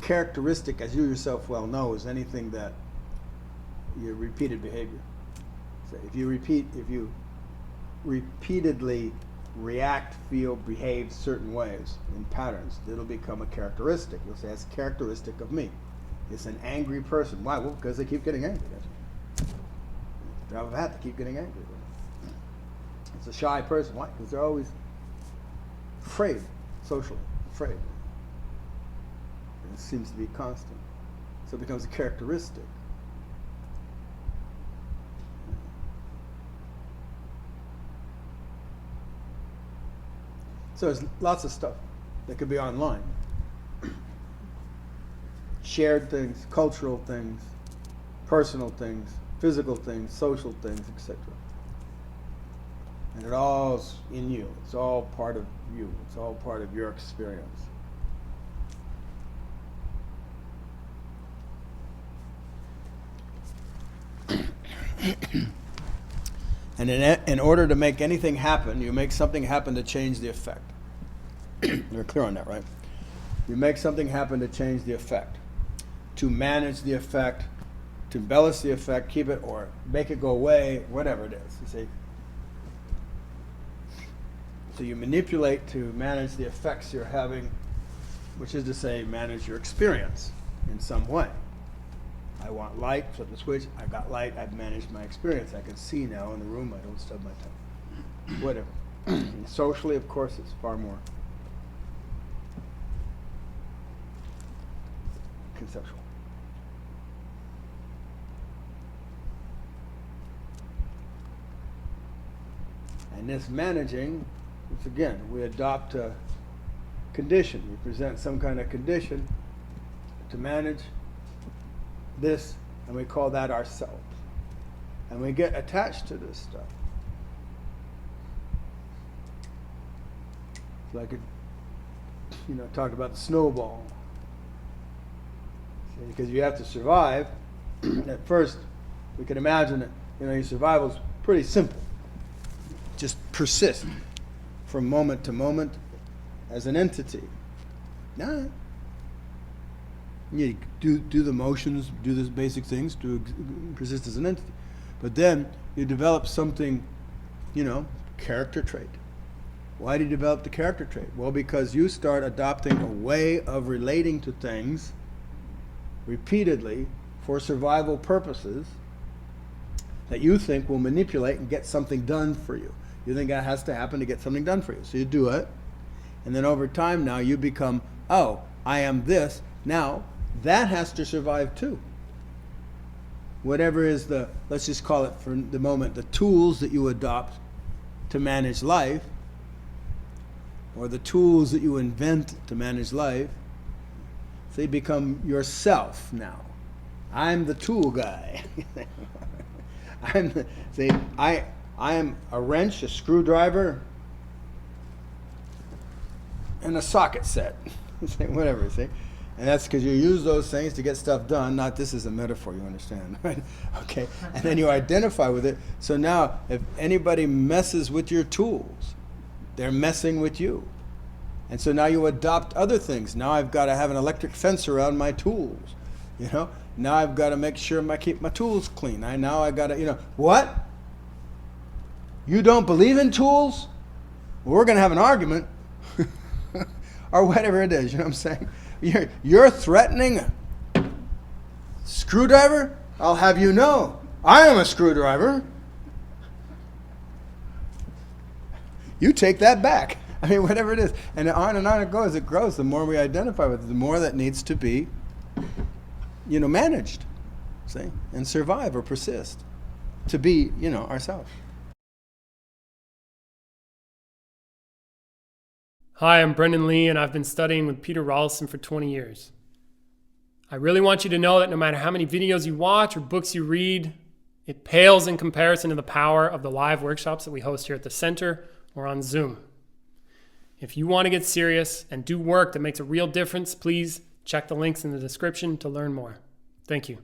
characteristic, as you yourself well know, is anything that your repeated behavior. So if you repeatedly react, feel, behave certain ways in patterns, it'll become a characteristic. You'll say, that's a characteristic of me. It's an angry person. Why? Well, because they keep getting angry. Drop a hat, they keep getting angry. It's a shy person. Why? Because they're always afraid, socially, afraid. And it seems to be constant. So it becomes a characteristic. So there's lots of stuff that could be online. Shared things, cultural things, personal things, physical things, social things, etc. And it all's in you. It's all part of you. It's all part of your experience. And in order to make anything happen, you make something happen to change the effect. You're clear on that, right? You make something happen to change the effect, to manage the effect, to embellish the effect, keep it, or make it go away, whatever it is. You see? So you manipulate to manage the effects you're having, which is to say, manage your experience in some way. I want light, flip the switch, I've got light, I've managed my experience. I can see now in the room, I don't stub my toe. Whatever. And socially, of course, it's far more conceptual. And this managing, it's again, we adopt a condition. We present some kind of condition to manage this, and we call that ourself. And we get attached to this stuff. It's like talked about the snowball. See, because you have to survive. At first, we can imagine that your survival is pretty simple. Just persist from moment to moment as an entity. No. You do the motions, do the basic things, persist as an entity. But then you develop something, character trait. Why do you develop the character trait? Well, because you start adopting a way of relating to things repeatedly for survival purposes that you think will manipulate and get something done for you. You think that has to happen to get something done for you. So you do it, and then over time now you become, oh, I am this. Now, that has to survive too. Whatever is let's just call it for the moment, the tools that you adopt to manage life, or the tools that you invent to manage life, they become yourself now. I'm the tool guy. I am a wrench, a screwdriver, and a socket set. Whatever, see? And that's because you use those things to get stuff done. Not this is a metaphor, you understand, right? Okay, and then you identify with it. So now, if anybody messes with your tools, they're messing with you. And so now you adopt other things. Now I've got to have an electric fence around my tools. Now I've got to make sure I keep my tools clean. Now I got to, what? You don't believe in tools? Well, we're going to have an argument. Or whatever it is, you know what I'm saying? You're threatening a screwdriver? I'll have you know, I am a screwdriver. You take that back. I mean, whatever it is. And on it goes. It grows. The more we identify with it, the more that needs to be, managed, see, and survive or persist to be, ourselves. Hi, I'm Brendan Lee, and I've been studying with Peter Ralston for 20 years. I really want you to know that no matter how many videos you watch or books you read, it pales in comparison to the power of the live workshops that we host here at the center or on Zoom. If you want to get serious and do work that makes a real difference, please check the links in the description to learn more. Thank you.